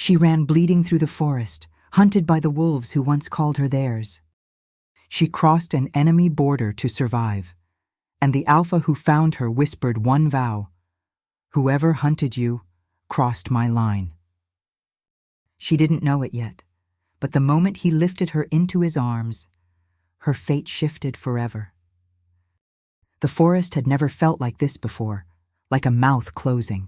She ran bleeding through the forest, hunted by the wolves who once called her theirs. She crossed an enemy border to survive, and the alpha who found her whispered one vow: "Whoever hunted you crossed my line." She didn't know it yet, but the moment he lifted her into his arms, her fate shifted forever. The forest had never felt like this before, like a mouth closing.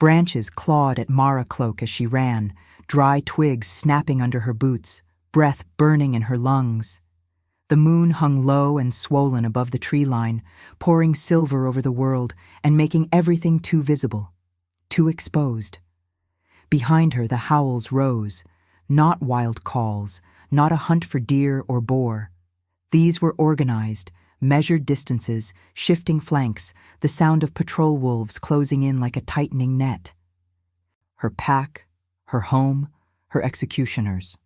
Branches clawed at Mara cloak as she ran, dry twigs snapping under her boots, breath burning in her lungs. The moon hung low and swollen above the tree line, pouring silver over the world and making everything too visible, too exposed. Behind her the howls rose, not wild calls, not a hunt for deer or boar. These were organized, measured distances, shifting flanks, the sound of patrol wolves closing in like a tightening net. Her pack, her home, her executioners.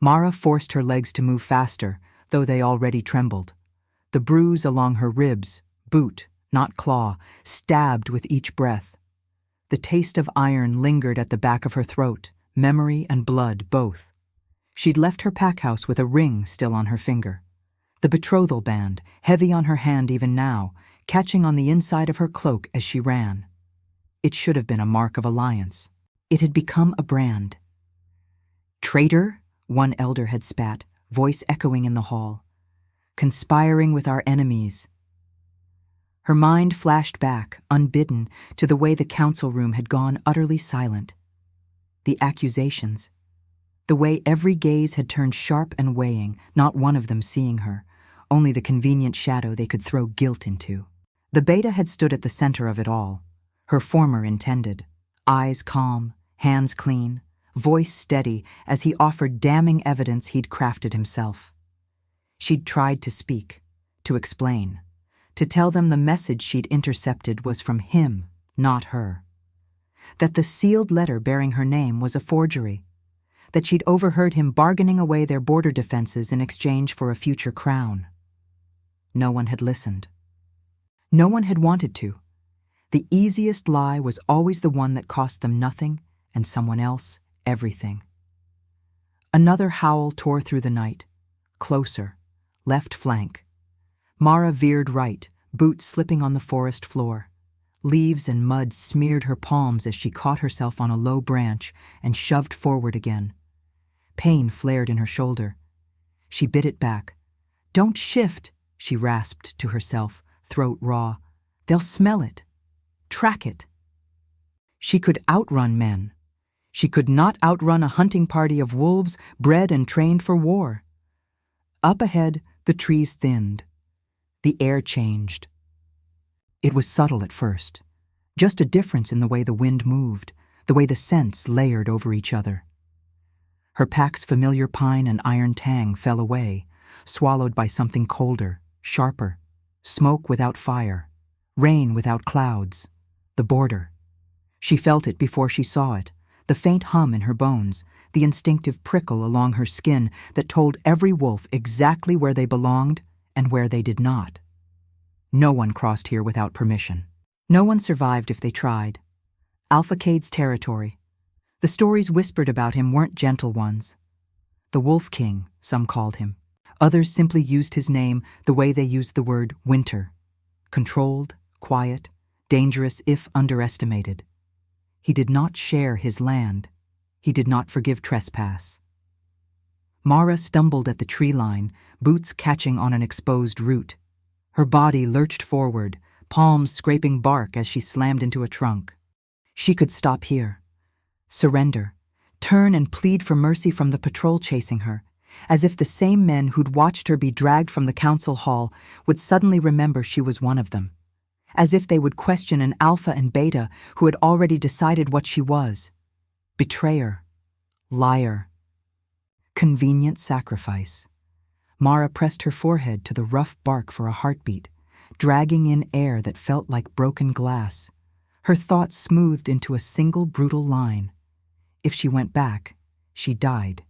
Mara forced her legs to move faster, though they already trembled. The bruise along her ribs, boot, not claw, stabbed with each breath. The taste of iron lingered at the back of her throat, memory and blood both. She'd left her pack house with a ring still on her finger. The betrothal band, heavy on her hand even now, catching on the inside of her cloak as she ran. It should have been a mark of alliance. It had become a brand. "Traitor," one elder had spat, voice echoing in the hall. "Conspiring with our enemies." Her mind flashed back, unbidden, to the way the council room had gone utterly silent. The accusations. The way every gaze had turned sharp and weighing, not one of them seeing her, only the convenient shadow they could throw guilt into. The beta had stood at the center of it all, her former intended, eyes calm, hands clean, voice steady as he offered damning evidence he'd crafted himself. She'd tried to speak, to explain, to tell them the message she'd intercepted was from him, not her. That the sealed letter bearing her name was a forgery. That she'd overheard him bargaining away their border defenses in exchange for a future crown. No one had listened. No one had wanted to. The easiest lie was always the one that cost them nothing and someone else everything. Another howl tore through the night. Closer, left flank. Mara veered right, boots slipping on the forest floor. Leaves and mud smeared her palms as she caught herself on a low branch and shoved forward again. Pain flared in her shoulder. She bit it back. "Don't shift," she rasped to herself, throat raw. "They'll smell it. Track it." She could outrun men. She could not outrun a hunting party of wolves bred and trained for war. Up ahead, the trees thinned. The air changed. It was subtle at first, just a difference in the way the wind moved, the way the scents layered over each other. Her pack's familiar pine and iron tang fell away, swallowed by something colder, sharper, smoke without fire, rain without clouds, the border. She felt it before she saw it, the faint hum in her bones, the instinctive prickle along her skin that told every wolf exactly where they belonged and where they did not. No one crossed here without permission. No one survived if they tried. Alpha Kade's territory. The stories whispered about him weren't gentle ones. The Wolf King, some called him. Others simply used his name the way they used the word winter. Controlled, quiet, dangerous if underestimated. He did not share his land. He did not forgive trespass. Mara stumbled at the tree line, boots catching on an exposed root. Her body lurched forward, palms scraping bark as she slammed into a trunk. She could stop here. Surrender. Turn and plead for mercy from the patrol chasing her, as if the same men who'd watched her be dragged from the council hall would suddenly remember she was one of them. As if they would question an alpha and beta who had already decided what she was. Betrayer. Liar. Convenient sacrifice. Mara pressed her forehead to the rough bark for a heartbeat, dragging in air that felt like broken glass. Her thoughts smoothed into a single brutal line. If she went back, she died.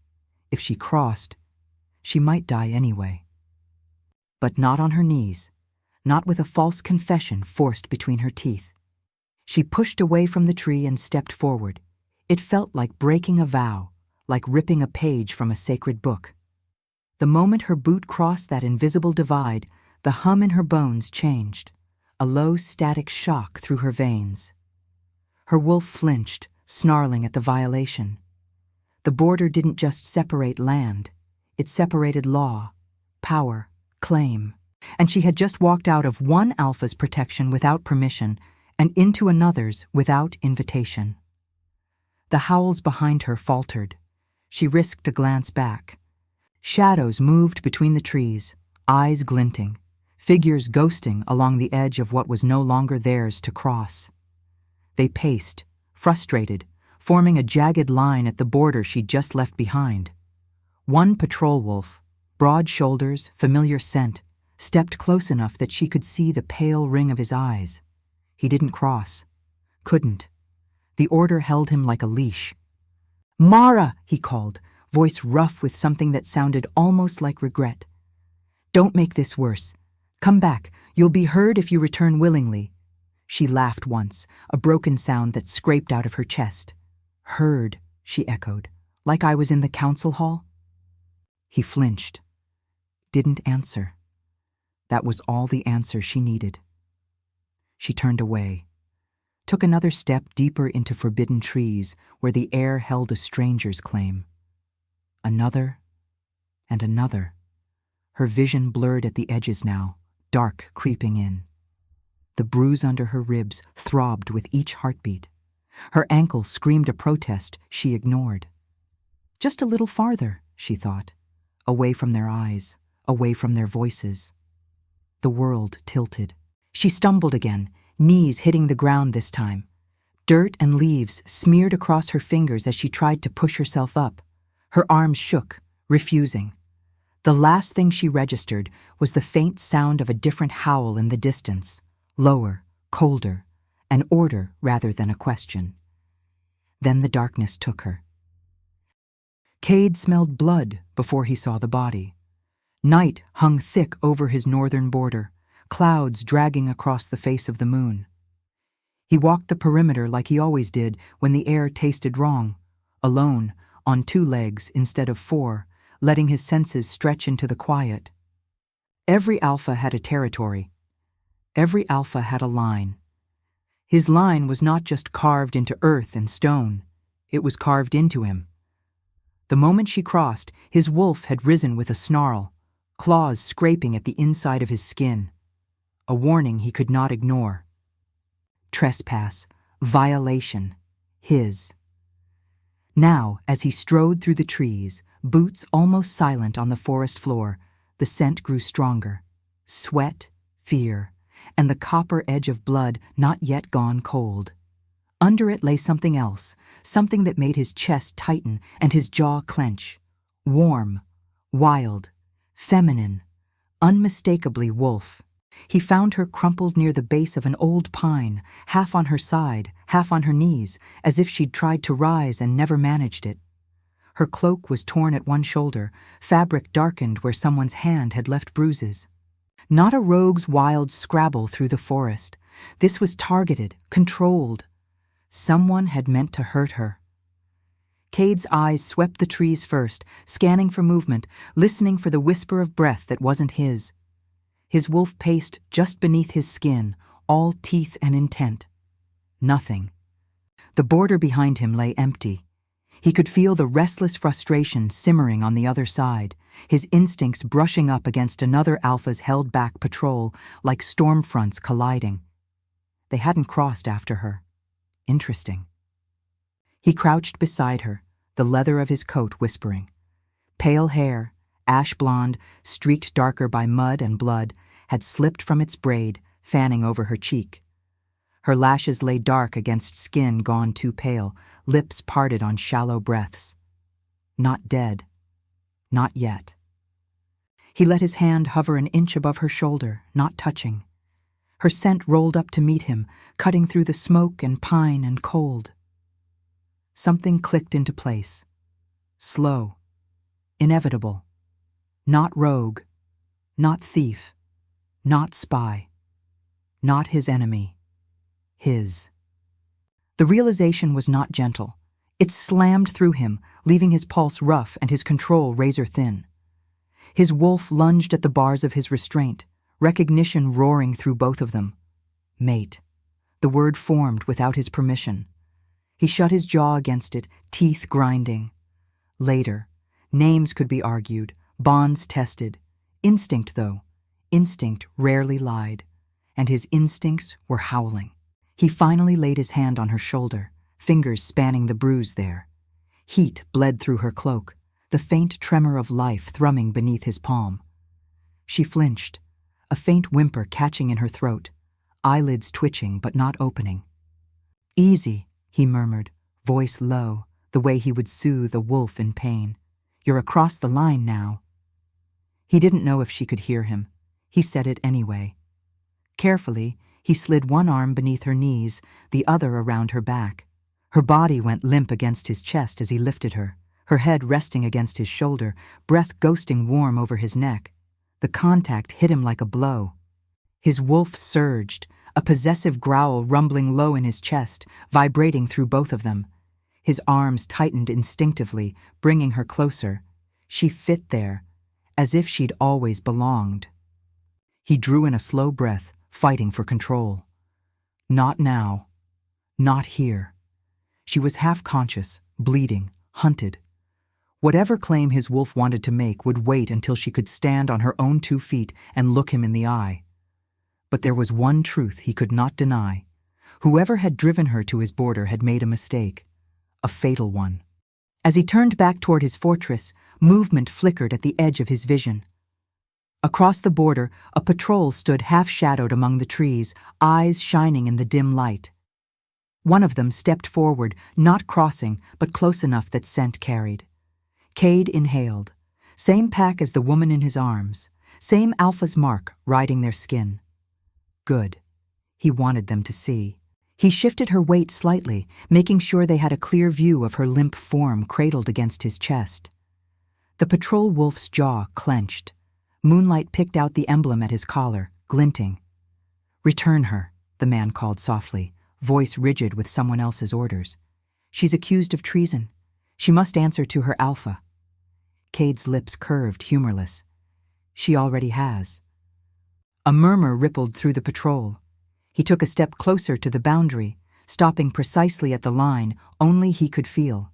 If she crossed, she might die anyway. But not on her knees, not with a false confession forced between her teeth. She pushed away from the tree and stepped forward, It felt like breaking a vow, like ripping a page from a sacred book. The moment her boot crossed that invisible divide, the hum in her bones changed, a low static shock through her veins. Her wolf flinched, snarling at the violation. The border didn't just separate land, it separated law, power, claim. And she had just walked out of one alpha's protection without permission and into another's without invitation. The howls behind her faltered. She risked a glance back. Shadows moved between the trees, eyes glinting, figures ghosting along the edge of what was no longer theirs to cross. They paced, frustrated, forming a jagged line at the border she'd just left behind. One patrol wolf, broad shoulders, familiar scent, stepped close enough that she could see the pale ring of his eyes. He didn't cross. Couldn't. The order held him like a leash. "Mara!" he called, voice rough with something that sounded almost like regret. "Don't make this worse. Come back. You'll be heard if you return willingly." She laughed once, a broken sound that scraped out of her chest. "Heard," she echoed, "like I was in the council hall?" He flinched. Didn't answer. That was all the answer she needed. She turned away, took another step deeper into forbidden trees where the air held a stranger's claim. Another and another. Her vision blurred at the edges now, dark creeping in. The bruise under her ribs throbbed with each heartbeat. Her ankle screamed a protest she ignored. Just a little farther, she thought, away from their eyes, away from their voices. The world tilted. She stumbled again, knees hitting the ground this time. Dirt and leaves smeared across her fingers as she tried to push herself up. Her arms shook, refusing. The last thing she registered was the faint sound of a different howl in the distance, lower, colder, an order rather than a question. Then the darkness took her. Kade smelled blood before he saw the body. Night hung thick over his northern border, clouds dragging across the face of the moon. He walked the perimeter like he always did when the air tasted wrong, alone, on 2 legs instead of 4, letting his senses stretch into the quiet. Every alpha had a territory. Every alpha had a line. His line was not just carved into earth and stone, it was carved into him. The moment she crossed, his wolf had risen with a snarl, claws scraping at the inside of his skin. A warning he could not ignore. Trespass, violation, his. Now, as he strode through the trees, boots almost silent on the forest floor, the scent grew stronger. Sweat, fear, and the copper edge of blood not yet gone cold. Under it lay something else, something that made his chest tighten and his jaw clench. Warm, wild, feminine, unmistakably wolf. He found her crumpled near the base of an old pine, half on her side, half on her knees, as if she'd tried to rise and never managed it. Her cloak was torn at one shoulder, fabric darkened where someone's hand had left bruises. Not a rogue's wild scrabble through the forest. This was targeted, controlled. Someone had meant to hurt her. Kade's eyes swept the trees first, scanning for movement, listening for the whisper of breath that wasn't his. His wolf paced just beneath his skin, all teeth and intent. Nothing. The border behind him lay empty. He could feel the restless frustration simmering on the other side, his instincts brushing up against another alpha's held-back patrol like storm fronts colliding. They hadn't crossed after her. Interesting. He crouched beside her, the leather of his coat whispering. Pale hair, ash blonde, streaked darker by mud and blood, had slipped from its braid, fanning over her cheek. Her lashes lay dark against skin gone too pale, lips parted on shallow breaths. Not dead. Not yet. He let his hand hover an inch above her shoulder, not touching. Her scent rolled up to meet him, cutting through the smoke and pine and cold. Something clicked into place. Slow. Inevitable. Not rogue. Not thief. Not spy. Not his enemy. His. The realization was not gentle. It slammed through him, leaving his pulse rough and his control razor-thin. His wolf lunged at the bars of his restraint, recognition roaring through both of them. Mate. The word formed without his permission. He shut his jaw against it, teeth grinding. Later, names could be argued, bonds tested. Instinct, though. Instinct rarely lied, and his instincts were howling. He finally laid his hand on her shoulder, fingers spanning the bruise there. Heat bled through her cloak, the faint tremor of life thrumming beneath his palm. She flinched, a faint whimper catching in her throat, eyelids twitching but not opening. "Easy," he murmured, voice low, the way he would soothe a wolf in pain. "You're across the line now." He didn't know if she could hear him. He said it anyway. Carefully, he slid one arm beneath her knees, the other around her back. Her body went limp against his chest as he lifted her, her head resting against his shoulder, breath ghosting warm over his neck. The contact hit him like a blow. His wolf surged, a possessive growl rumbling low in his chest, vibrating through both of them. His arms tightened instinctively, bringing her closer. She fit there, as if she'd always belonged. He drew in a slow breath, fighting for control. Not now. Not here. She was half-conscious, bleeding, hunted. Whatever claim his wolf wanted to make would wait until she could stand on her own 2 feet and look him in the eye. But there was one truth he could not deny. Whoever had driven her to his border had made a mistake. A fatal one. As he turned back toward his fortress, movement flickered at the edge of his vision. Across the border, a patrol stood half-shadowed among the trees, eyes shining in the dim light. One of them stepped forward, not crossing, but close enough that scent carried. Kade inhaled. Same pack as the woman in his arms. Same alpha's mark riding their skin. Good. He wanted them to see. He shifted her weight slightly, making sure they had a clear view of her limp form cradled against his chest. The patrol wolf's jaw clenched. Moonlight picked out the emblem at his collar, glinting. "Return her," the man called softly, voice rigid with someone else's orders. "She's accused of treason. She must answer to her alpha." Kade's lips curved, humorless. "She already has." A murmur rippled through the patrol. He took a step closer to the boundary, stopping precisely at the line only he could feel.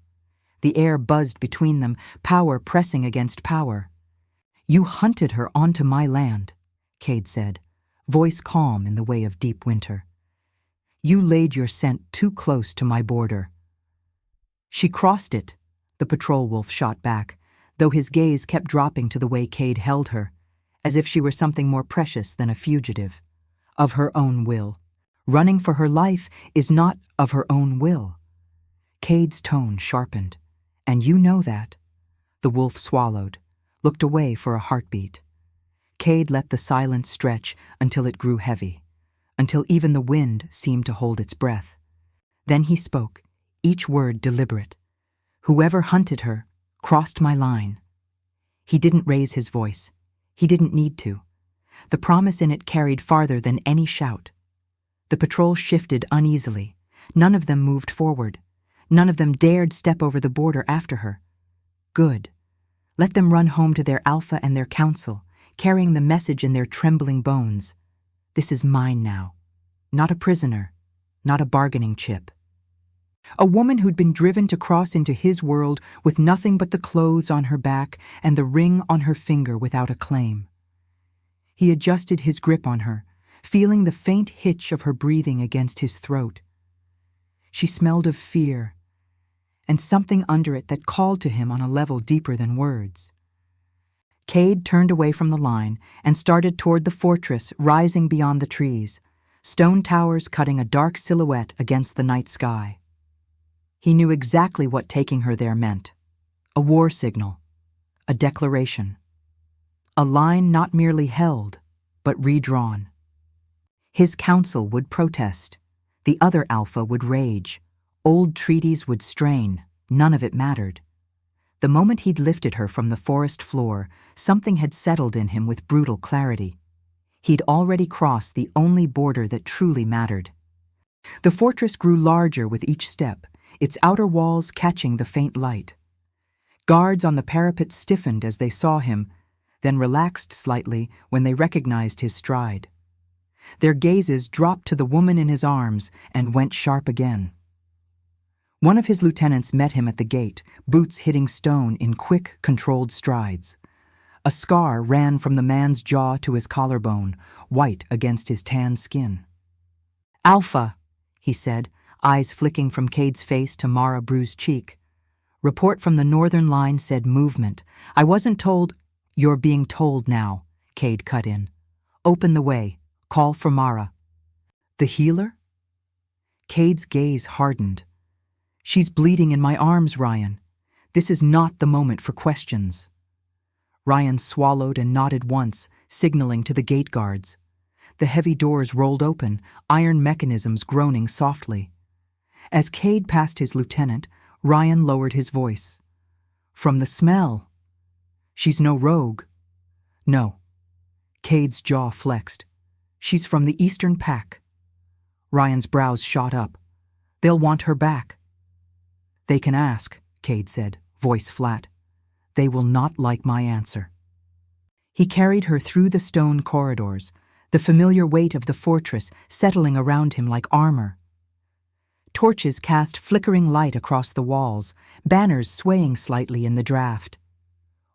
The air buzzed between them, power pressing against power. "You hunted her onto my land," Kade said, voice calm in the way of deep winter. "You laid your scent too close to my border." "She crossed it," the patrol wolf shot back, though his gaze kept dropping to the way Kade held her, as if she were something more precious than a fugitive. Of her own will. Running for her life is not of her own will. Kade's tone sharpened. "And you know that." The wolf swallowed, looked away for a heartbeat. Kade let the silence stretch until it grew heavy, until even the wind seemed to hold its breath. Then he spoke, each word deliberate. "Whoever hunted her crossed my line." He didn't raise his voice. He didn't need to. The promise in it carried farther than any shout. The patrol shifted uneasily. None of them moved forward. None of them dared step over the border after her. Good. Let them run home to their alpha and their council, carrying the message in their trembling bones. This is mine now. Not a prisoner. Not a bargaining chip. A woman who'd been driven to cross into his world with nothing but the clothes on her back and the ring on her finger without a claim. He adjusted his grip on her, feeling the faint hitch of her breathing against his throat. She smelled of fear, and something under it that called to him on a level deeper than words. Kade turned away from the line and started toward the fortress rising beyond the trees, stone towers cutting a dark silhouette against the night sky. He knew exactly what taking her there meant. A war signal. A declaration. A line not merely held, but redrawn. His council would protest. The other alpha would rage. Old treaties would strain. None of it mattered. The moment he'd lifted her from the forest floor, something had settled in him with brutal clarity. He'd already crossed the only border that truly mattered. The fortress grew larger with each step, its outer walls catching the faint light. Guards on the parapet stiffened as they saw him, then relaxed slightly when they recognized his stride. Their gazes dropped to the woman in his arms and went sharp again. One of his lieutenants met him at the gate, boots hitting stone in quick, controlled strides. A scar ran from the man's jaw to his collarbone, white against his tan skin. "Alpha," he said, eyes flicking from Kade's face to Mara Bru's cheek. "Report from the northern line said movement. I wasn't told—" "You're being told now," Kade cut in. "Open the way. Call for Mara." "The healer?" Kade's gaze hardened. "She's bleeding in my arms, Ryan. This is not the moment for questions." Ryan swallowed and nodded once, signaling to the gate guards. The heavy doors rolled open, iron mechanisms groaning softly. As Kade passed his lieutenant, Ryan lowered his voice. "From the smell. She's no rogue." "No." Kade's jaw flexed. "She's from the Eastern Pack." Ryan's brows shot up. "They'll want her back." "They can ask," Kade said, voice flat. "They will not like my answer." He carried her through the stone corridors, the familiar weight of the fortress settling around him like armor. Torches cast flickering light across the walls, banners swaying slightly in the draft.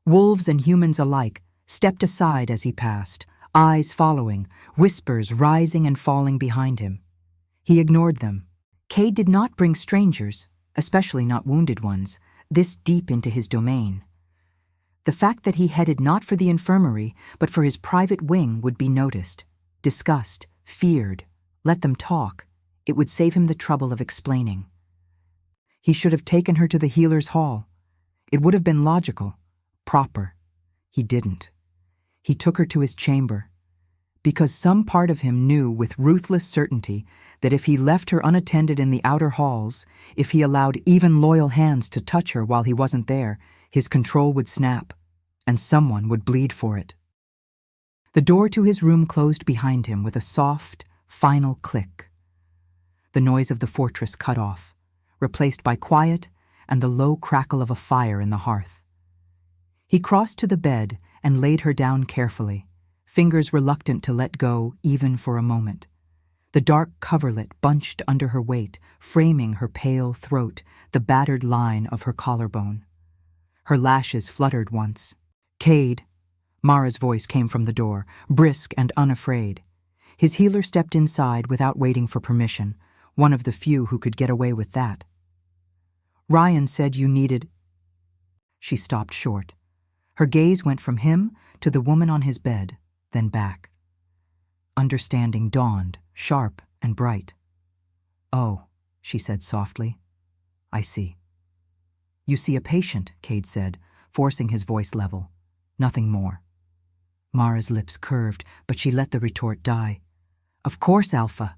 Wolves and humans alike stepped aside as he passed, eyes following, whispers rising and falling behind him. He ignored them. Kade did not bring strangers, especially not wounded ones, this deep into his domain. The fact that he headed not for the infirmary, but for his private wing would be noticed, discussed, feared. Let them talk. It would save him the trouble of explaining. He should have taken her to the healer's hall. It would have been logical, proper. He didn't. He took her to his chamber, because some part of him knew with ruthless certainty that if he left her unattended in the outer halls, if he allowed even loyal hands to touch her while he wasn't there, his control would snap, and someone would bleed for it. The door to his room closed behind him with a soft, final click. The noise of the fortress cut off, replaced by quiet and the low crackle of a fire in the hearth. He crossed to the bed and laid her down carefully, fingers reluctant to let go even for a moment. The dark coverlet bunched under her weight, framing her pale throat, the battered line of her collarbone. Her lashes fluttered once. "Kade," Mara's voice came from the door, brisk and unafraid. His healer stepped inside without waiting for permission, one of the few who could get away with that. "Ryan said you needed—" She stopped short. Her gaze went from him to the woman on his bed, then back. Understanding dawned, sharp and bright. "Oh," she said softly. "I see." "You see a patient," Kade said, forcing his voice level. "Nothing more." Mara's lips curved, but she let the retort die. "Of course, Alpha."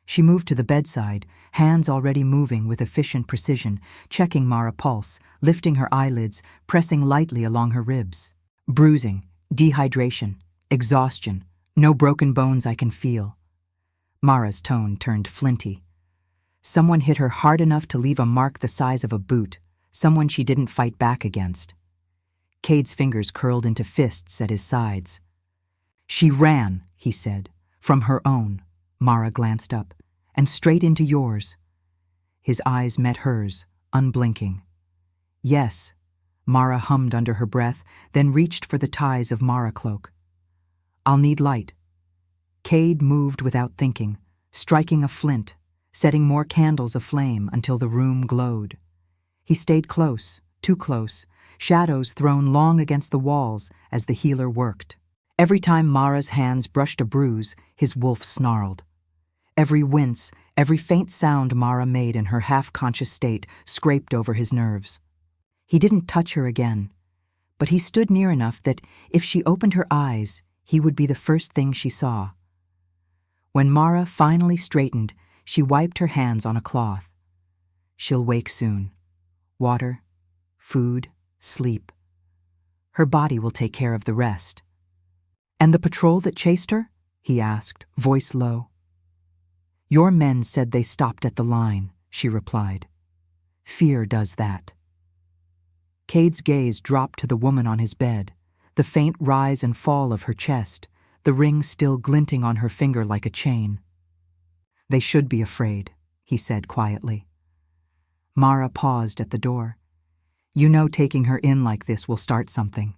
She moved to the bedside, hands already moving with efficient precision, checking Mara's pulse, lifting her eyelids, pressing lightly along her ribs. "Bruising, dehydration, exhaustion, no broken bones I can feel." Mara's tone turned flinty. Someone hit her hard enough to leave a mark the size of a boot, someone she didn't fight back against. Kade's fingers curled into fists at his sides. "She ran," he said, "from her own." Mara glanced up, "and straight into yours." His eyes met hers, unblinking. "Yes," Mara hummed under her breath, then reached for the ties of Mara cloak. "I'll need light." Kade moved without thinking, striking a flint, setting more candles aflame until the room glowed. He stayed close, too close, shadows thrown long against the walls as the healer worked. Every time Mara's hands brushed a bruise, his wolf snarled. Every wince, every faint sound Mara made in her half-conscious state scraped over his nerves. He didn't touch her again, but he stood near enough that if she opened her eyes, he would be the first thing she saw. When Mara finally straightened, she wiped her hands on a cloth. She'll wake soon. Water, food, sleep. Her body will take care of the rest. "And the patrol that chased her?" he asked, voice low. "Your men said they stopped at the line," she replied. Fear does that. Kade's gaze dropped to the woman on his bed, the faint rise and fall of her chest, the ring still glinting on her finger like a chain. They should be afraid, he said quietly. Mara paused at the door. You know taking her in like this will start something.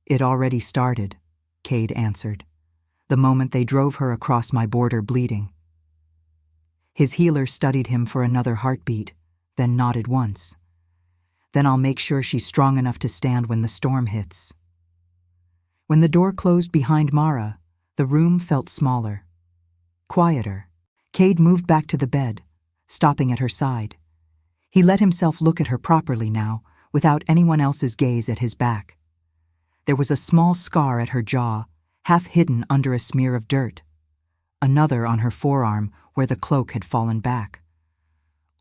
It already started, Kade answered, the moment they drove her across my border bleeding. His healer studied him for another heartbeat, then nodded once. Then I'll make sure she's strong enough to stand when the storm hits. When the door closed behind Mara, the room felt smaller, quieter. Kade moved back to the bed, stopping at her side. He let himself look at her properly now, without anyone else's gaze at his back. There was a small scar at her jaw, half hidden under a smear of dirt. Another on her forearm where the cloak had fallen back.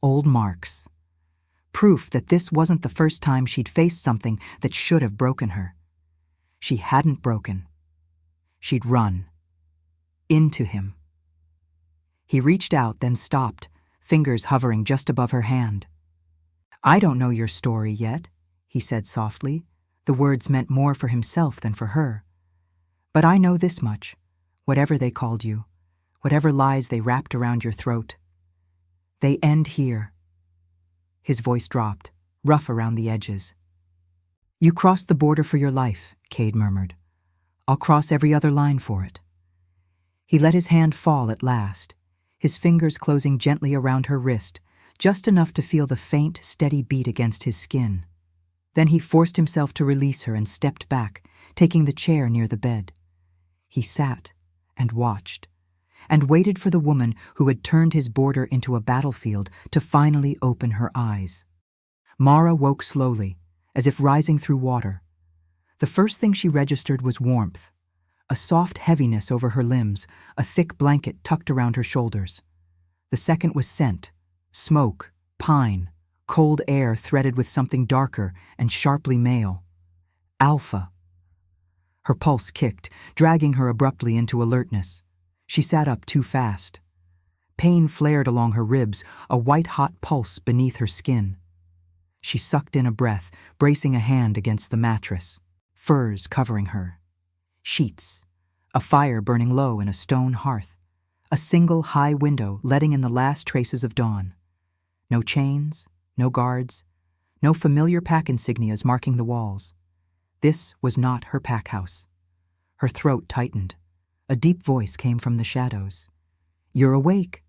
Old marks. Proof that this wasn't the first time she'd faced something that should have broken her. She hadn't broken. She'd run. Into him. He reached out, then stopped, fingers hovering just above her hand. I don't know your story yet, he said softly. The words meant more for himself than for her. But I know this much, whatever they called you, whatever lies they wrapped around your throat. They end here. His voice dropped, rough around the edges. You crossed the border for your life, Kade murmured. I'll cross every other line for it. He let his hand fall at last, his fingers closing gently around her wrist, just enough to feel the faint, steady beat against his skin. Then he forced himself to release her and stepped back, taking the chair near the bed. He sat and watched, and waited for the woman who had turned his border into a battlefield to finally open her eyes. Mara woke slowly, as if rising through water. The first thing she registered was warmth, a soft heaviness over her limbs, a thick blanket tucked around her shoulders. The second was scent, smoke, pine, cold air threaded with something darker and sharply male. Alpha. Her pulse kicked, dragging her abruptly into alertness. She sat up too fast. Pain flared along her ribs, a white-hot pulse beneath her skin. She sucked in a breath, bracing a hand against the mattress. Furs covering her. Sheets. A fire burning low in a stone hearth. A single high window letting in the last traces of dawn. No chains, no guards, no familiar pack insignias marking the walls. This was not her pack house. Her throat tightened. A deep voice came from the shadows. You're awake.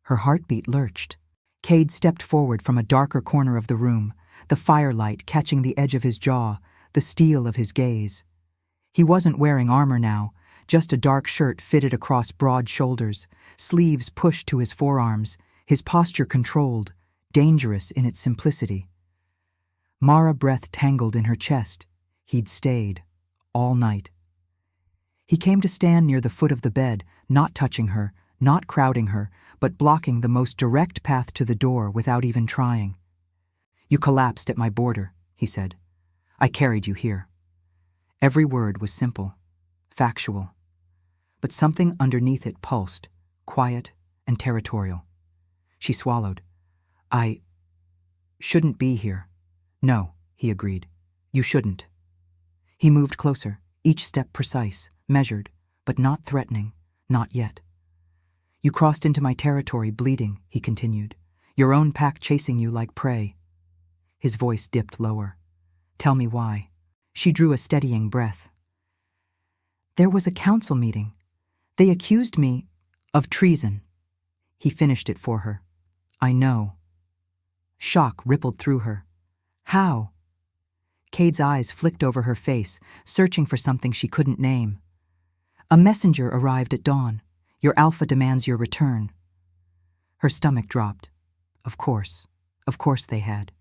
Her heartbeat lurched. Kade stepped forward from a darker corner of the room, the firelight catching the edge of his jaw, the steel of his gaze. He wasn't wearing armor now, just a dark shirt fitted across broad shoulders, sleeves pushed to his forearms, his posture controlled, dangerous in its simplicity. Mara breath tangled in her chest. He'd stayed, all night. He came to stand near the foot of the bed, not touching her, not crowding her, but blocking the most direct path to the door without even trying. You collapsed at my border, he said. I carried you here. Every word was simple, factual. But something underneath it pulsed, quiet and territorial. She swallowed. I shouldn't be here. No, he agreed. You shouldn't. He moved closer, each step precise, measured, but not threatening, not yet. You crossed into my territory bleeding, he continued, your own pack chasing you like prey. His voice dipped lower. Tell me why. She drew a steadying breath. There was a council meeting. They accused me of treason. He finished it for her. I know. Shock rippled through her. How? Kade's eyes flicked over her face, searching for something she couldn't name. A messenger arrived at dawn. Your alpha demands your return. Her stomach dropped. Of course they had.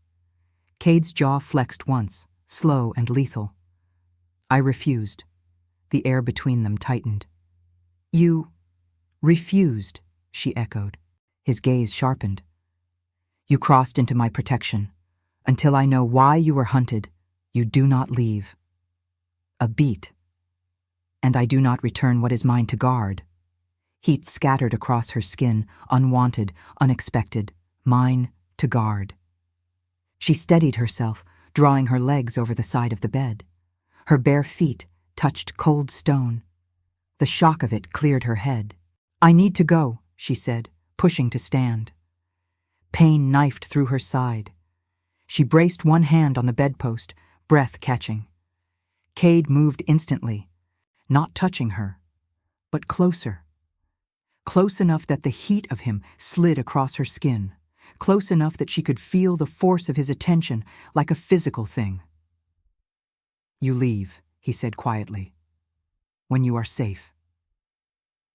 Kade's jaw flexed once, slow and lethal. I refused. The air between them tightened. You refused, she echoed. His gaze sharpened. You crossed into my protection. Until I know why you were hunted, you do not leave. A beat. And I do not return what is mine to guard. Heat scattered across her skin, unwanted, unexpected, mine to guard. She steadied herself, drawing her legs over the side of the bed. Her bare feet touched cold stone. The shock of it cleared her head. "I need to go," she said, pushing to stand. Pain knifed through her side. She braced one hand on the bedpost, breath catching. Kade moved instantly, not touching her, but closer. Close enough that the heat of him slid across her skin, close enough that she could feel the force of his attention like a physical thing. "You leave," he said quietly, "when you are safe."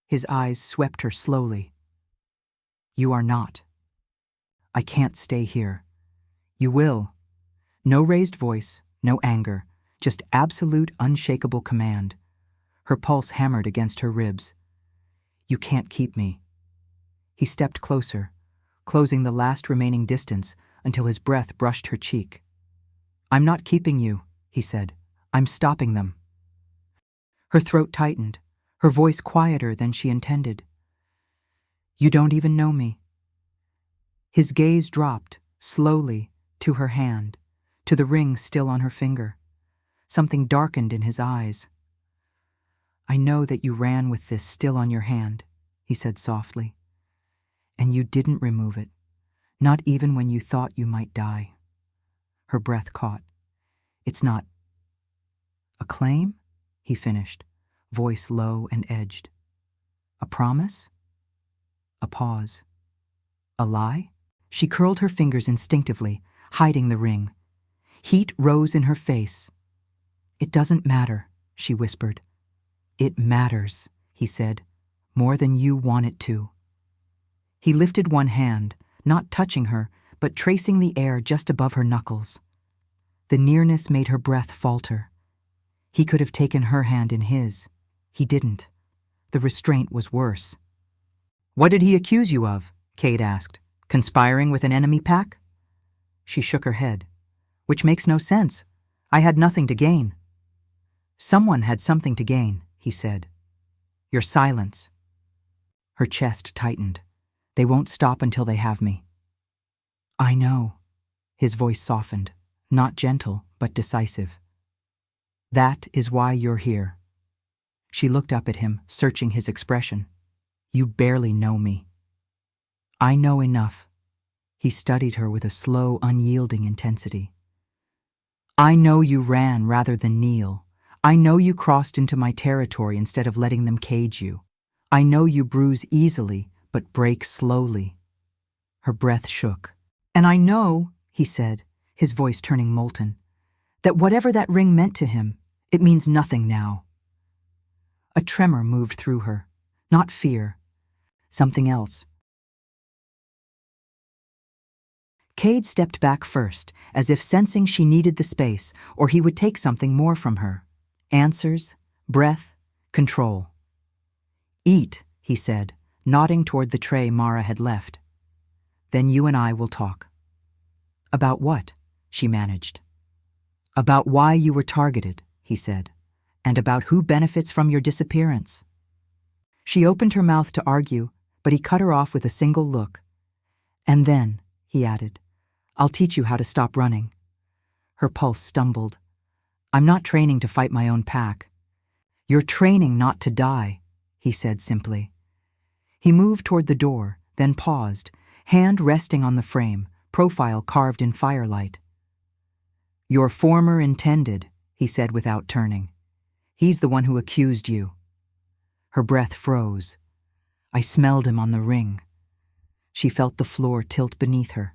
His eyes swept her slowly. "You are not. I can't stay here. You will." No raised voice, no anger, just absolute, unshakable command. Her pulse hammered against her ribs. "You can't keep me." He stepped closer, closing the last remaining distance until his breath brushed her cheek. "I'm not keeping you," he said. "I'm stopping them." Her throat tightened, her voice quieter than she intended. "You don't even know me." His gaze dropped, slowly, to her hand, to the ring still on her finger. Something darkened in his eyes. "I know that you ran with this still on your hand," he said softly. "And you didn't remove it, not even when you thought you might die." Her breath caught. "It's not—" "A claim?" he finished, voice low and edged. "A promise?" A pause. "A lie?" She curled her fingers instinctively, hiding the ring. Heat rose in her face. "It doesn't matter," she whispered. "It matters," he said, "more than you want it to." He lifted one hand, not touching her, but tracing the air just above her knuckles. The nearness made her breath falter. He could have taken her hand in his. He didn't. The restraint was worse. "What did he accuse you of?" Kade asked. "Conspiring with an enemy pack?" She shook her head. "Which makes no sense. I had nothing to gain." "Someone had something to gain," he said. "Your silence." Her chest tightened. "They won't stop until they have me." "I know." His voice softened, not gentle, but decisive. "That is why you're here." She looked up at him, searching his expression. "You barely know me." "I know enough." He studied her with a slow, unyielding intensity. "I know you ran rather than kneel. I know you crossed into my territory instead of letting them cage you. I know you bruise easily, but break slowly." Her breath shook. "And I know," he said, his voice turning molten, "that whatever that ring meant to him, it means nothing now." A tremor moved through her. Not fear. Something else. Kade stepped back first, as if sensing she needed the space, or he would take something more from her. Answers, breath, control. "Eat," he said, nodding toward the tray Mara had left. "Then you and I will talk." "About what?" she managed. "About why you were targeted," he said, "and about who benefits from your disappearance." She opened her mouth to argue, but he cut her off with a single look. "And then," he added, "I'll teach you how to stop running." Her pulse stumbled. "I'm not training to fight my own pack." "You're training not to die," he said simply. He moved toward the door, then paused, hand resting on the frame, profile carved in firelight. "Your former intended," he said without turning. "He's the one who accused you." Her breath froze. "I smelled him on the ring." She felt the floor tilt beneath her.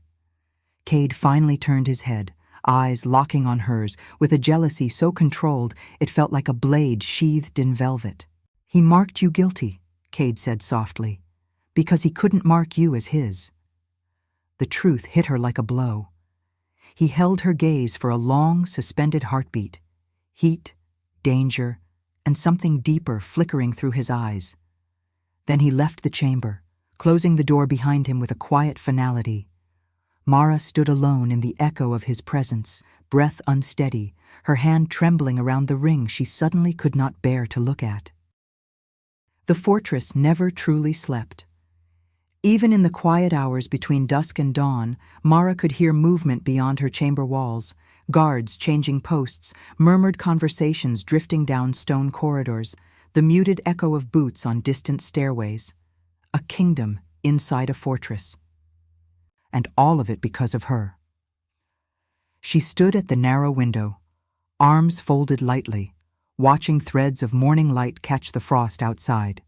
Kade finally turned his head, eyes locking on hers, with a jealousy so controlled it felt like a blade sheathed in velvet. "He marked you guilty," Kade said softly, "because he couldn't mark you as his." The truth hit her like a blow. He held her gaze for a long, suspended heartbeat. Heat, danger, and something deeper flickering through his eyes. Then he left the chamber, closing the door behind him with a quiet finality. Mara stood alone in the echo of his presence, breath unsteady, her hand trembling around the ring she suddenly could not bear to look at. The fortress never truly slept. Even in the quiet hours between dusk and dawn, Mara could hear movement beyond her chamber walls, guards changing posts, murmured conversations drifting down stone corridors, the muted echo of boots on distant stairways. A kingdom inside a fortress. And all of it because of her. She stood at the narrow window, arms folded lightly, watching threads of morning light catch the frost outside.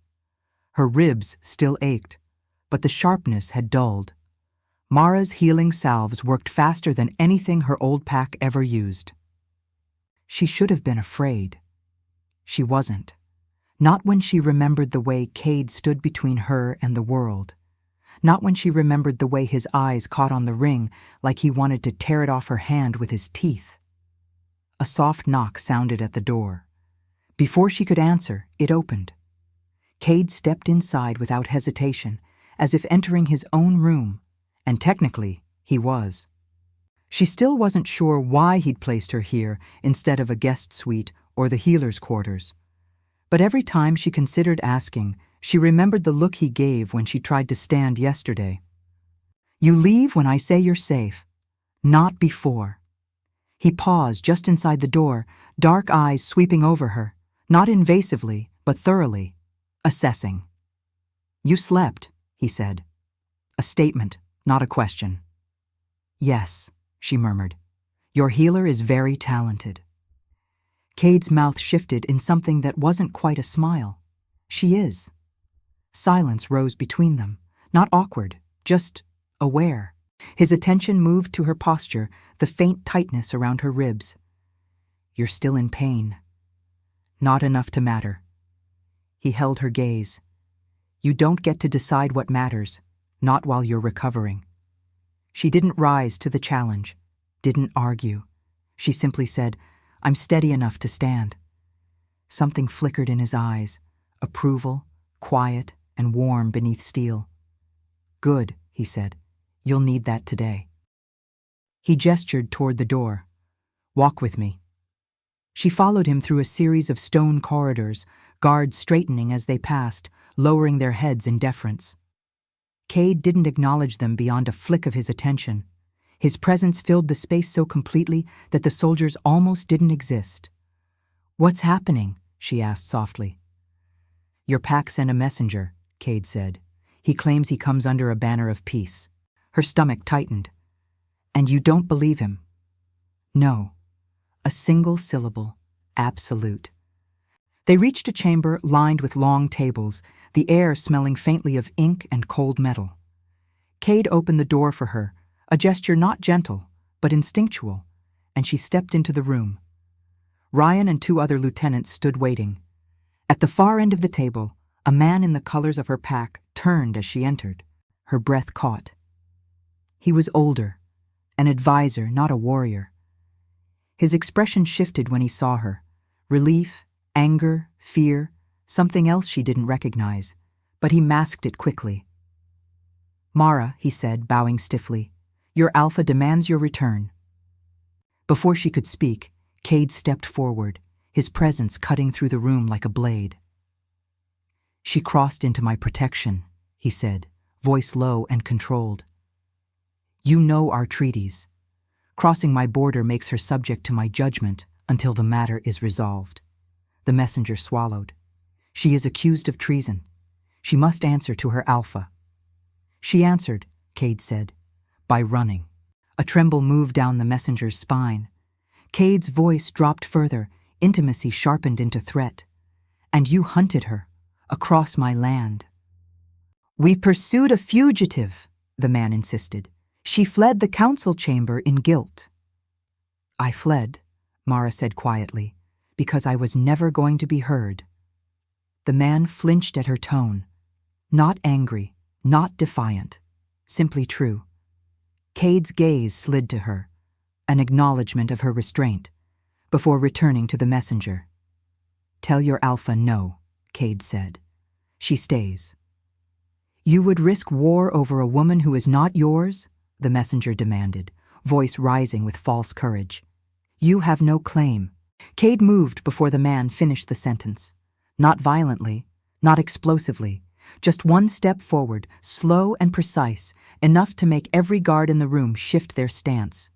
Her ribs still ached, but the sharpness had dulled. Mara's healing salves worked faster than anything her old pack ever used. She should have been afraid. She wasn't. Not when she remembered the way Kade stood between her and the world. Not when she remembered the way his eyes caught on the ring like he wanted to tear it off her hand with his teeth. A soft knock sounded at the door. Before she could answer, it opened. Kade stepped inside without hesitation, as if entering his own room, and technically, he was. She still wasn't sure why he'd placed her here instead of a guest suite or the healer's quarters. But every time she considered asking, she remembered the look he gave when she tried to stand yesterday. "You leave when I say you're safe, not before." He paused just inside the door, dark eyes sweeping over her, not invasively, but thoroughly, assessing. "You slept," he said. A statement, not a question. "Yes," she murmured. "Your healer is very talented." Kade's mouth shifted in something that wasn't quite a smile. "She is." Silence rose between them, not awkward, just aware. His attention moved to her posture, the faint tightness around her ribs. "You're still in pain." "Not enough to matter." He held her gaze. "You don't get to decide what matters, not while you're recovering." She didn't rise to the challenge, didn't argue. She simply said, "I'm steady enough to stand." Something flickered in his eyes, approval, quiet and warm beneath steel. "Good," he said. "You'll need that today." He gestured toward the door. "Walk with me." She followed him through a series of stone corridors, guards straightening as they passed, lowering their heads in deference. Kade didn't acknowledge them beyond a flick of his attention. His presence filled the space so completely that the soldiers almost didn't exist. "What's happening?" she asked softly. "Your pack sent a messenger," Kade said. "He claims he comes under a banner of peace." Her stomach tightened. "And you don't believe him?" "No." A single syllable. Absolute. They reached a chamber lined with long tables, the air smelling faintly of ink and cold metal. Kade opened the door for her, a gesture not gentle, but instinctual, and she stepped into the room. Ryan and 2 other lieutenants stood waiting. At the far end of the table, a man in the colors of her pack turned as she entered, her breath caught. He was older, an advisor, not a warrior. His expression shifted when he saw her, relief, anger, fear, something else she didn't recognize, but he masked it quickly. "Mara," he said, bowing stiffly, "your alpha demands your return." Before she could speak, Kade stepped forward, his presence cutting through the room like a blade. "She crossed into my protection," he said, voice low and controlled. "You know our treaties. Crossing my border makes her subject to my judgment until the matter is resolved." The messenger swallowed. "She is accused of treason. She must answer to her alpha." "She answered," Kade said, "by running." A tremble moved down the messenger's spine. Kade's voice dropped further, intimacy sharpened into threat. "And you hunted her, across my land." "We pursued a fugitive," the man insisted. "She fled the council chamber in guilt." "I fled," Mara said quietly, "because I was never going to be heard." The man flinched at her tone. Not angry, not defiant, simply true. Kade's gaze slid to her, an acknowledgement of her restraint, before returning to the messenger. "Tell your alpha no," Kade said. "She stays." "You would risk war over a woman who is not yours?" the messenger demanded, voice rising with false courage. "You have no claim." Kade moved before the man finished the sentence. Not violently, not explosively, Just one step forward, slow and precise, enough to make every guard in the room shift their stance.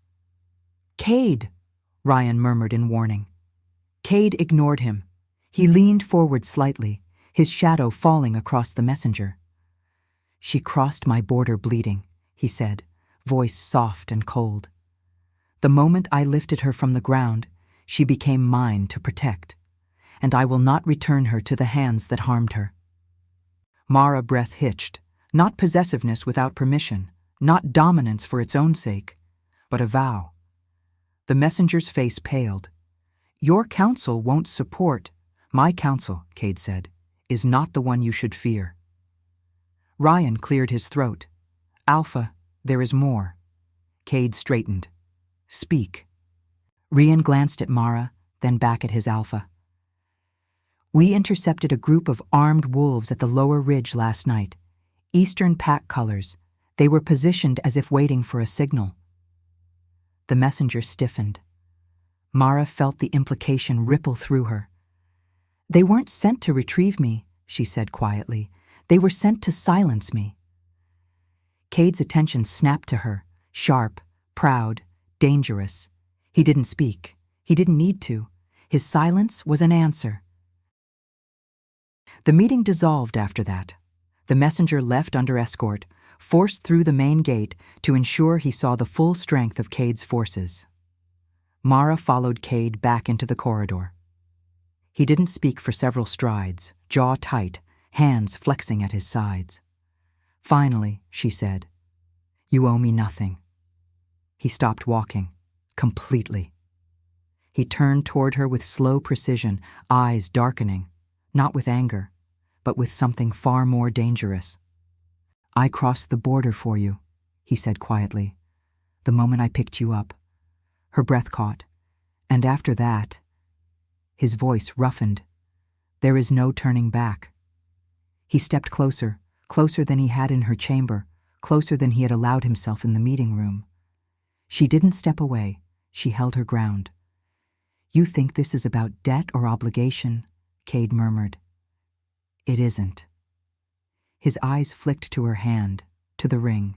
"Kade," Ryan murmured in warning. Kade ignored him. He leaned forward slightly, his shadow falling across the messenger. "She crossed my border bleeding," he said, voice soft and cold. "The moment I lifted her from the ground, she became mine to protect, and I will not return her to the hands that harmed her." Mara's breath hitched, not possessiveness without permission, not dominance for its own sake, but a vow. The messenger's face paled. "Your counsel won't support." "My counsel," Kade said, "is not the one you should fear." Ryan cleared his throat. "Alpha, there is more." Kade straightened. "Speak." Ryan glanced at Mara, then back at his alpha. "We intercepted a group of armed wolves at the lower ridge last night. Eastern pack colors. They were positioned as if waiting for a signal." The messenger stiffened. Mara felt the implication ripple through her. "They weren't sent to retrieve me," she said quietly. "They were sent to silence me." Kade's attention snapped to her, sharp, proud, dangerous. He didn't speak. He didn't need to. His silence was an answer. The meeting dissolved after that. The messenger left under escort, forced through the main gate to ensure he saw the full strength of Kade's forces. Mara followed Kade back into the corridor. He didn't speak for several strides, jaw tight, hands flexing at his sides. "Finally," she said, "you owe me nothing." He stopped walking, completely. He turned toward her with slow precision, eyes darkening, not with anger, but with something far more dangerous. "I crossed the border for you," he said quietly, "the moment I picked you up." Her breath caught. "And after that," his voice roughened, "there is no turning back." He stepped closer, closer than he had in her chamber, closer than he had allowed himself in the meeting room. She didn't step away. She held her ground. "You think this is about debt or obligation," Kade murmured. "It isn't." His eyes flicked to her hand, to the ring.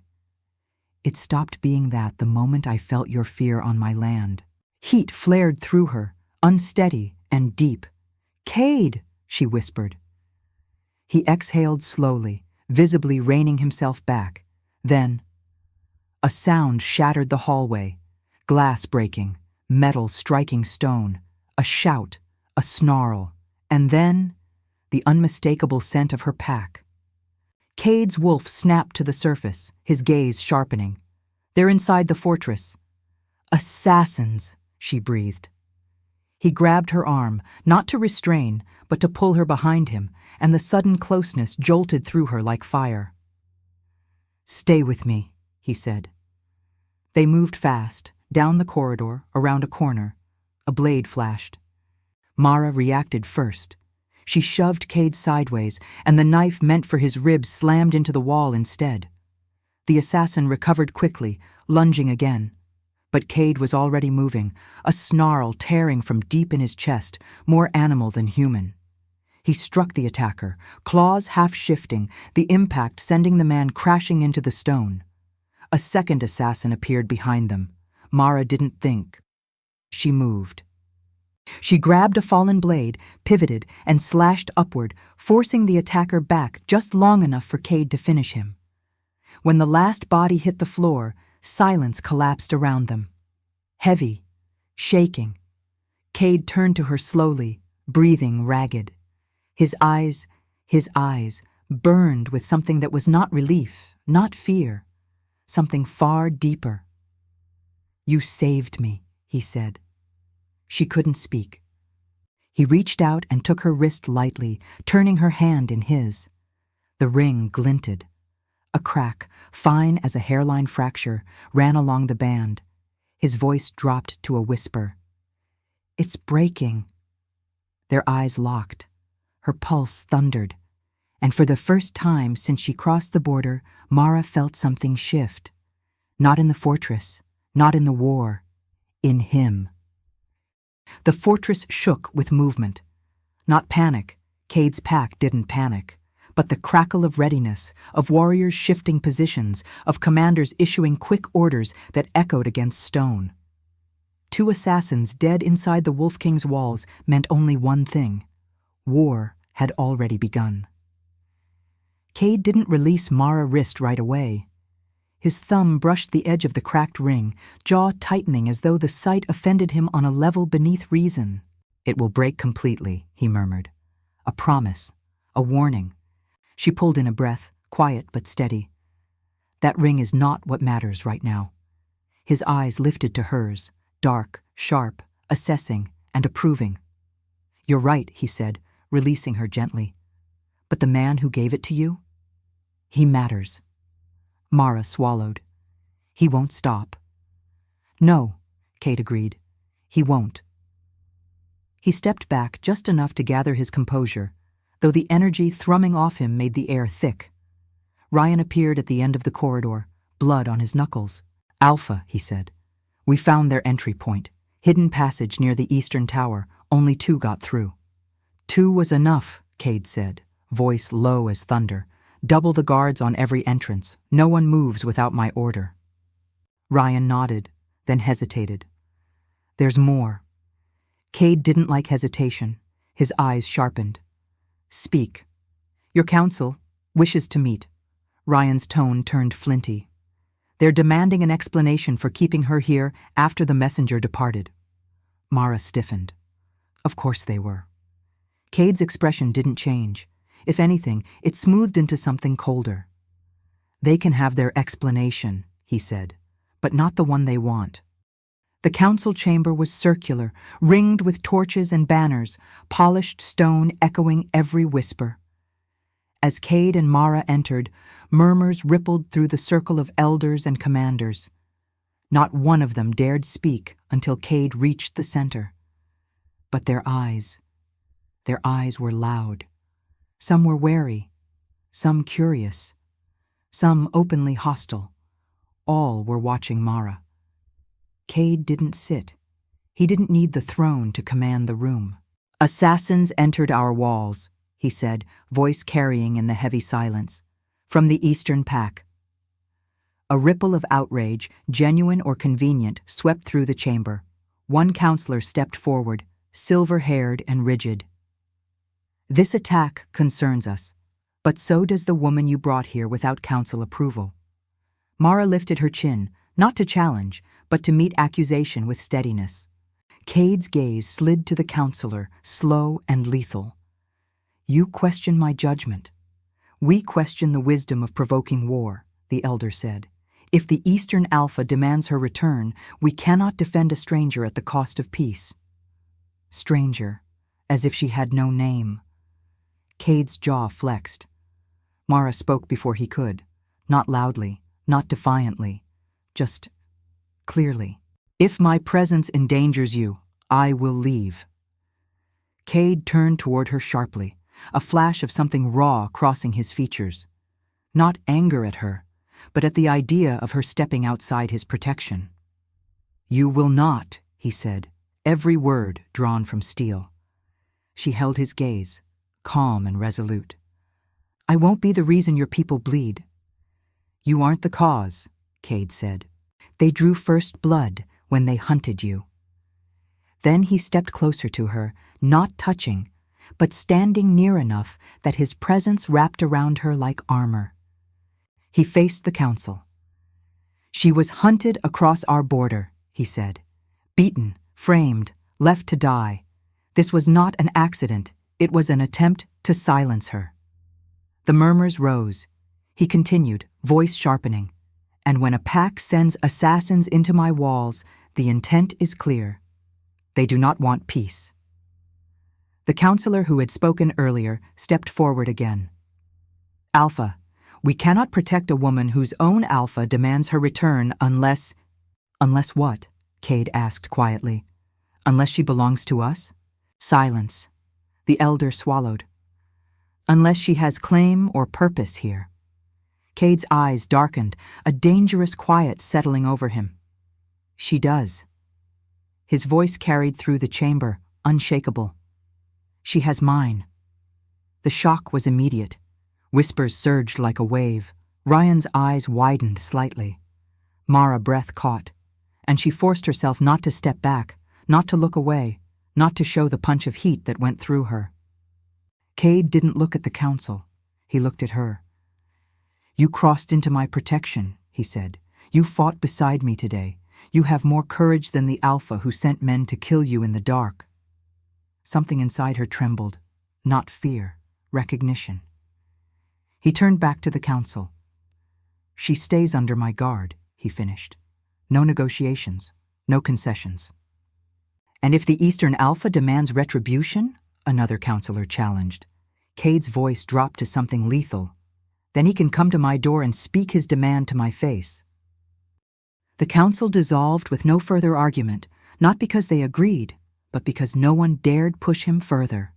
"It stopped being that the moment I felt your fear on my land." Heat flared through her, unsteady and deep. "Kade," she whispered. He exhaled slowly, visibly reining himself back. Then, a sound shattered the hallway, glass breaking, metal striking stone, a shout, a snarl, and then the unmistakable scent of her pack. Kade's wolf snapped to the surface, his gaze sharpening. "They're inside the fortress." "Assassins," she breathed. He grabbed her arm, not to restrain, but to pull her behind him, and the sudden closeness jolted through her like fire. "Stay with me," he said. They moved fast, down the corridor, around a corner. A blade flashed. Mara reacted first. She shoved Kade sideways, and the knife meant for his ribs slammed into the wall instead. The assassin recovered quickly, lunging again. But Kade was already moving, a snarl tearing from deep in his chest, more animal than human. He struck the attacker, claws half shifting, the impact sending the man crashing into the stone. A second assassin appeared behind them. Mara didn't think. She moved. She grabbed a fallen blade, pivoted, and slashed upward, forcing the attacker back just long enough for Kade to finish him. When the last body hit the floor, silence collapsed around them. Heavy, shaking. Kade turned to her slowly, breathing ragged. His eyes, burned with something that was not relief, not fear, something far deeper. "You saved me," he said. She couldn't speak. He reached out and took her wrist lightly, turning her hand in his. The ring glinted. A crack, fine as a hairline fracture, ran along the band. His voice dropped to a whisper. "It's breaking." Their eyes locked. Her pulse thundered. And for the first time since she crossed the border, Mara felt something shift. Not in the fortress, not in the war, in him. The fortress shook with movement. Not panic. Kade's pack didn't panic. but the crackle of readiness, of warriors shifting positions, of commanders issuing quick orders that echoed against stone. 2 assassins dead inside the Wolf King's walls meant only one thing: war had already begun. Kade didn't release Mara's wrist right away. His thumb brushed the edge of the cracked ring, jaw tightening as though the sight offended him on a level beneath reason. "It will break completely," he murmured. "A promise, a warning." She pulled in a breath, quiet but steady. "That ring is not what matters right now." His eyes lifted to hers, dark, sharp, assessing, and approving. "You're right," he said, releasing her gently. "But the man who gave it to you? He matters." Mara swallowed. "He won't stop." "No," Kade agreed. "He won't." He stepped back just enough to gather his composure, though the energy thrumming off him made the air thick. Ryan appeared at the end of the corridor, blood on his knuckles. "Alpha," he said. "We found their entry point. Hidden passage near the eastern tower. Only 2 got through." "2 was enough," Kade said, voice low as thunder. "Double the guards on every entrance. No one moves without my order." Ryan nodded, then hesitated. "There's more." Kade didn't like hesitation. His eyes sharpened. "Speak." "Your council wishes to meet." Ryan's tone turned flinty. "They're demanding an explanation for keeping her here after the messenger departed." Mara stiffened. Of course they were. Kade's expression didn't change. If anything, it smoothed into something colder. "They can have their explanation," he said, "but not the one they want." The council chamber was circular, ringed with torches and banners, polished stone echoing every whisper. As Kade and Mara entered, murmurs rippled through the circle of elders and commanders. Not one of them dared speak until Kade reached the center. But their eyes were loud. Some were wary, some curious, some openly hostile. All were watching Mara. Kade didn't sit. He didn't need the throne to command the room. "Assassins entered our walls," he said, voice carrying in the heavy silence. "From the Eastern Pack." A ripple of outrage, genuine or convenient, swept through the chamber. One counselor stepped forward, silver-haired and rigid. "This attack concerns us, but so does the woman you brought here without council approval." Mara lifted her chin, not to challenge, but to meet accusation with steadiness. Kade's gaze slid to the counselor, slow and lethal. "You question my judgment. We question the wisdom of provoking war," the elder said. "If the Eastern Alpha demands her return, we cannot defend a stranger at the cost of peace." Stranger, as if she had no name. Kade's jaw flexed. Mara spoke before he could, not loudly, not defiantly, just clearly. "If my presence endangers you, I will leave." Kade turned toward her sharply, a flash of something raw crossing his features. Not anger at her, but at the idea of her stepping outside his protection. "You will not," he said, every word drawn from steel. She held his gaze, calm and resolute. "I won't be the reason your people bleed." "You aren't the cause," Kade said. "They drew first blood when they hunted you." Then he stepped closer to her, not touching, but standing near enough that his presence wrapped around her like armor. He faced the council. "She was hunted across our border," he said. "Beaten, framed, left to die. This was not an accident. It was an attempt to silence her." The murmurs rose. He continued, voice sharpening. "And when a pack sends assassins into my walls, the intent is clear. They do not want peace." The counselor who had spoken earlier stepped forward again. "Alpha, we cannot protect a woman whose own Alpha demands her return unless—" "Unless what?" Kade asked quietly. "Unless she belongs to us?" Silence. The elder swallowed. "Unless she has claim or purpose here." Kade's eyes darkened, a dangerous quiet settling over him. "She does." His voice carried through the chamber, unshakable. "She has mine." The shock was immediate. Whispers surged like a wave. Ryan's eyes widened slightly. Mara's breath caught, and she forced herself not to step back, not to look away, not to show the punch of heat that went through her. Kade didn't look at the council. He looked at her. "You crossed into my protection," he said. "You fought beside me today. You have more courage than the Alpha who sent men to kill you in the dark." Something inside her trembled. Not fear, recognition. He turned back to the council. "She stays under my guard," he finished. "No negotiations, no concessions." "And if the Eastern Alpha demands retribution?" another counselor challenged. Kade's voice dropped to something lethal. "Then he can come to my door and speak his demand to my face." The council dissolved with no further argument, not because they agreed, but because no one dared push him further.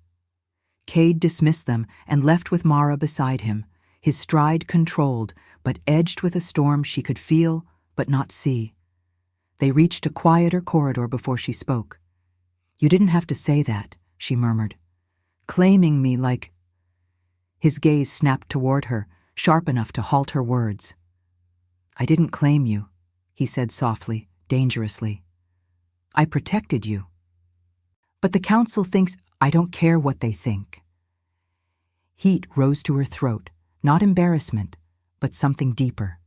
Kade dismissed them and left with Mara beside him, his stride controlled, but edged with a storm she could feel but not see. They reached a quieter corridor before she spoke. "You didn't have to say that," she murmured. "Claiming me like—" His gaze snapped toward her, sharp enough to halt her words. "I didn't claim you," he said softly, dangerously. "I protected you. But the council thinks I don't care what they think." Heat rose to her throat, not embarrassment, but something deeper.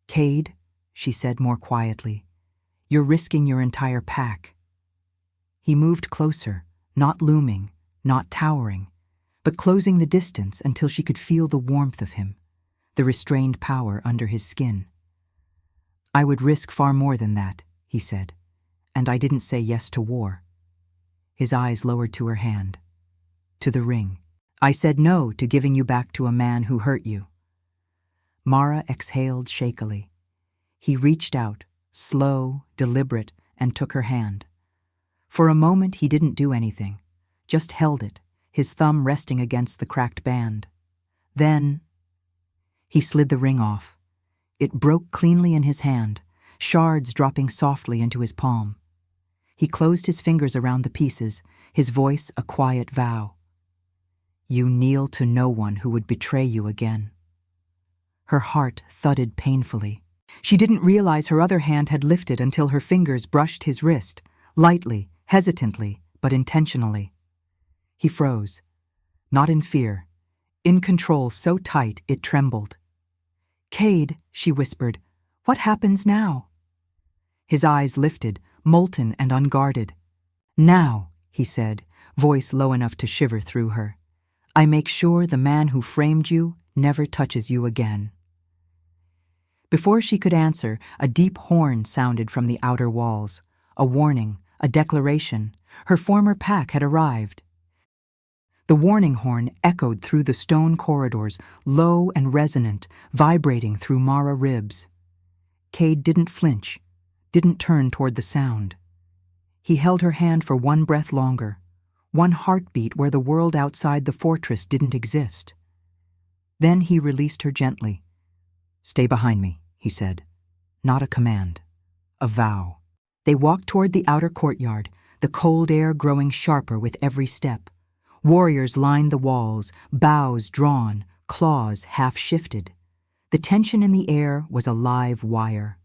"Kade," she said more quietly, "you're risking your entire pack." He moved closer, not looming, not towering, but closing the distance until she could feel the warmth of him, the restrained power under his skin. "I would risk far more than that," he said, "and I didn't say yes to war." His eyes lowered to her hand. "To the ring. I said no to giving you back to a man who hurt you." Mara exhaled shakily. He reached out, slow, deliberate, and took her hand. For a moment he didn't do anything, just held it, his thumb resting against the cracked band. Then he slid the ring off. It broke cleanly in his hand, shards dropping softly into his palm. He closed his fingers around the pieces, his voice a quiet vow. "You kneel to no one who would betray you again." Her heart thudded painfully. She didn't realize her other hand had lifted until her fingers brushed his wrist, lightly, hesitantly, but intentionally. He froze, not in fear, in control so tight it trembled. "Kade," she whispered, "what happens now?" His eyes lifted, molten and unguarded. "Now," he said, voice low enough to shiver through her, "I make sure the man who framed you never touches you again." Before she could answer, a deep horn sounded from the outer walls, a warning, a declaration. Her former pack had arrived. The warning horn echoed through the stone corridors, low and resonant, vibrating through Mara's ribs. Kade didn't flinch, didn't turn toward the sound. He held her hand for one breath longer, one heartbeat where the world outside the fortress didn't exist. Then he released her gently. "Stay behind me," he said. Not a command, a vow. They walked toward the outer courtyard, the cold air growing sharper with every step. Warriors lined the walls, bows drawn, claws half-shifted. The tension in the air was a live wire.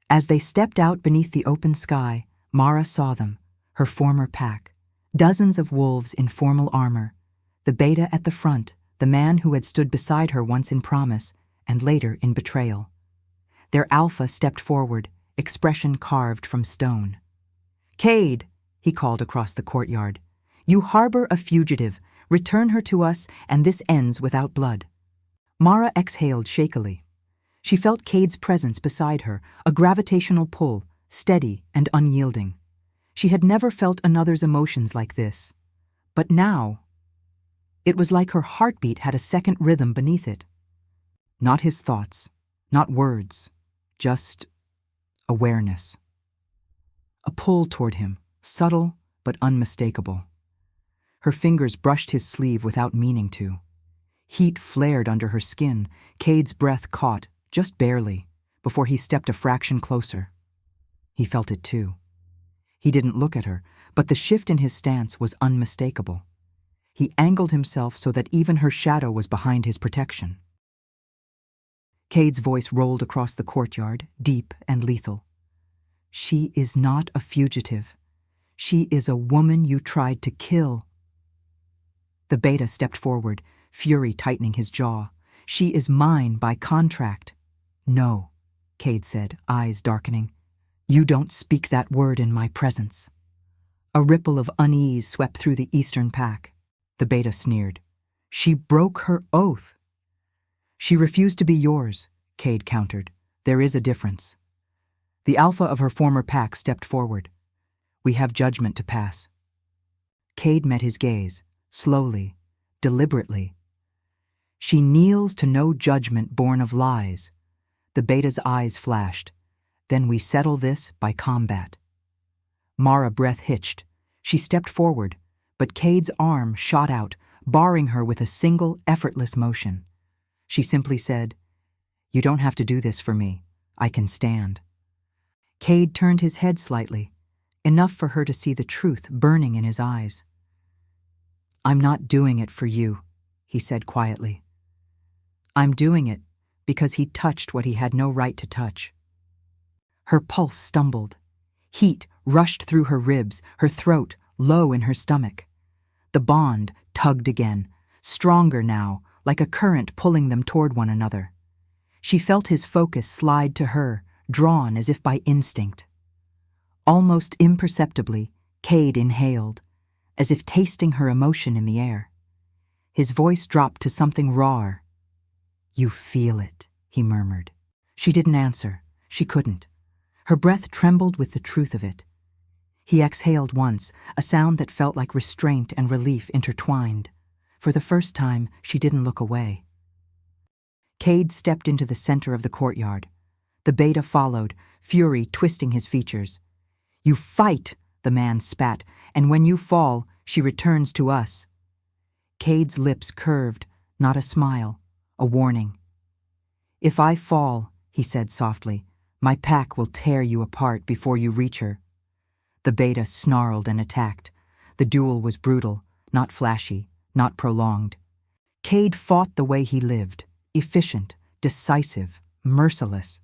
As they stepped out beneath the open sky, Mara saw them, her former pack. Dozens of wolves in formal armor. The beta at the front, the man who had stood beside her once in promise, and later in betrayal. Their alpha stepped forward, expression carved from stone. "Kade," he called across the courtyard, "you harbor a fugitive. Return her to us, and this ends without blood." Mara exhaled shakily. She felt Kade's presence beside her, a gravitational pull, steady and unyielding. She had never felt another's emotions like this. But now, it was like her heartbeat had a second rhythm beneath it. Not his thoughts, not words, just awareness. A pull toward him, subtle but unmistakable. Her fingers brushed his sleeve without meaning to. Heat flared under her skin. Kade's breath caught, just barely, before he stepped a fraction closer. He felt it too. He didn't look at her, but the shift in his stance was unmistakable. He angled himself so that even her shadow was behind his protection. Kade's voice rolled across the courtyard, deep and lethal. She is not a fugitive. She is a woman you tried to kill. The beta stepped forward, fury tightening his jaw. She is mine by contract. No, Kade said, eyes darkening. You don't speak that word in my presence. A ripple of unease swept through the eastern pack. The beta sneered. She broke her oath. She refused to be yours, Kade countered. There is a difference. The alpha of her former pack stepped forward. We have judgment to pass. Kade met his gaze, slowly, deliberately. She kneels to no judgment born of lies. The beta's eyes flashed. Then we settle this by combat. Mara breath hitched. She stepped forward, but Kade's arm shot out, barring her with a single, effortless motion. She simply said, You don't have to do this for me. I can stand. Kade turned his head slightly, enough for her to see the truth burning in his eyes. I'm not doing it for you, he said quietly. I'm doing it because he touched what he had no right to touch. Her pulse stumbled. Heat rushed through her ribs, her throat, low in her stomach. The bond tugged again, stronger now, like a current pulling them toward one another. She felt his focus slide to her, drawn as if by instinct. Almost imperceptibly, Kade inhaled, as if tasting her emotion in the air. His voice dropped to something rawer. You feel it, he murmured. She didn't answer. She couldn't. Her breath trembled with the truth of it. He exhaled once, a sound that felt like restraint and relief intertwined. For the first time, she didn't look away. Kade stepped into the center of the courtyard. The beta followed, fury twisting his features. You fight, the man spat, and when you fall, she returns to us. Kade's lips curved, not a smile, a warning. If I fall, he said softly, my pack will tear you apart before you reach her. The beta snarled and attacked. The duel was brutal, not flashy, not prolonged. Kade fought the way he lived, efficient, decisive, merciless.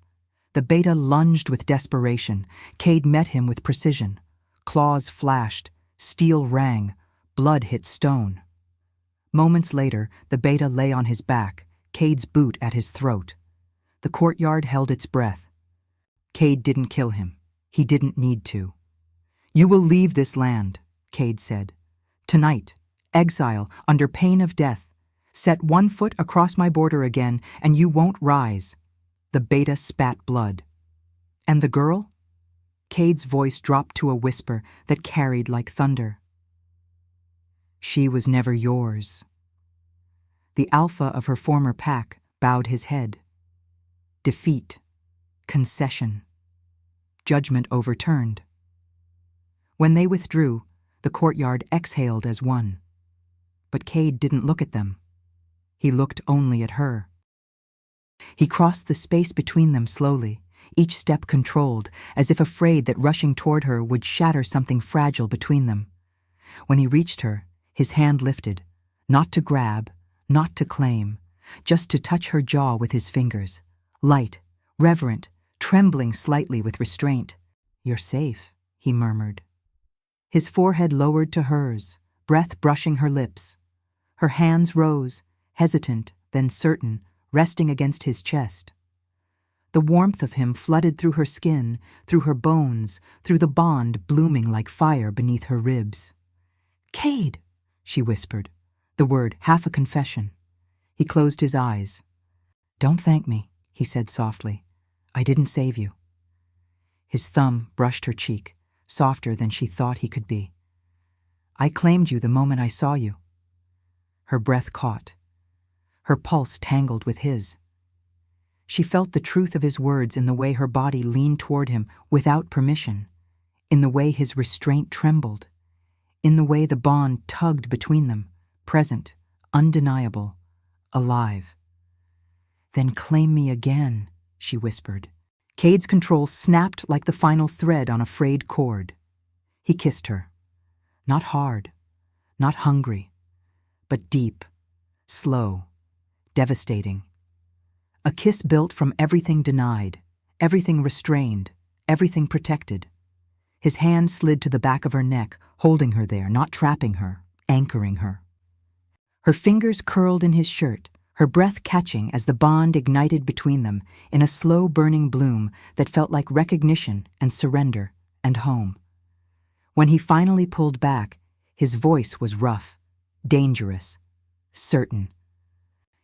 The beta lunged with desperation. Kade met him with precision. Claws flashed, steel rang, blood hit stone. Moments later, the beta lay on his back, Kade's boot at his throat. The courtyard held its breath. Kade didn't kill him. He didn't need to. You will leave this land, Kade said. Tonight, exile, under pain of death. Set one foot across my border again, and you won't rise. The beta spat blood. And the girl? Kade's voice dropped to a whisper that carried like thunder. She was never yours. The alpha of her former pack bowed his head. Defeat. Concession. Judgment overturned. When they withdrew, the courtyard exhaled as one. But Kade didn't look at them. He looked only at her. He crossed the space between them slowly, each step controlled, as if afraid that rushing toward her would shatter something fragile between them. When he reached her, his hand lifted, not to grab, not to claim, just to touch her jaw with his fingers, light, reverent, trembling slightly with restraint. You're safe, he murmured. His forehead lowered to hers, breath brushing her lips. Her hands rose, hesitant, then certain, resting against his chest. The warmth of him flooded through her skin, through her bones, through the bond blooming like fire beneath her ribs. Kade, she whispered, the word half a confession. He closed his eyes. Don't thank me, he said softly. I didn't save you. His thumb brushed her cheek, softer than she thought he could be. I claimed you the moment I saw you. Her breath caught. Her pulse tangled with his. She felt the truth of his words in the way her body leaned toward him without permission, in the way his restraint trembled, in the way the bond tugged between them, present, undeniable, alive. Then claim me again, she whispered. Kade's control snapped like the final thread on a frayed cord. He kissed her. Not hard, not hungry, but deep, slow, devastating. A kiss built from everything denied, everything restrained, everything protected. His hand slid to the back of her neck, holding her there, not trapping her, anchoring her. Her fingers curled in his shirt, her breath catching as the bond ignited between them in a slow burning bloom that felt like recognition and surrender and home. When he finally pulled back, his voice was rough, dangerous, certain.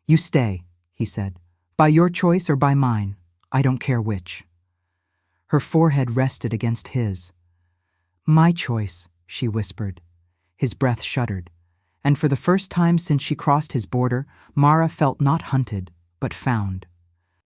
"You stay," he said. "By your choice or by mine, I don't care which." Her forehead rested against his. "My choice," she whispered. His breath shuddered, and for the first time since she crossed his border, Mara felt not hunted, but found.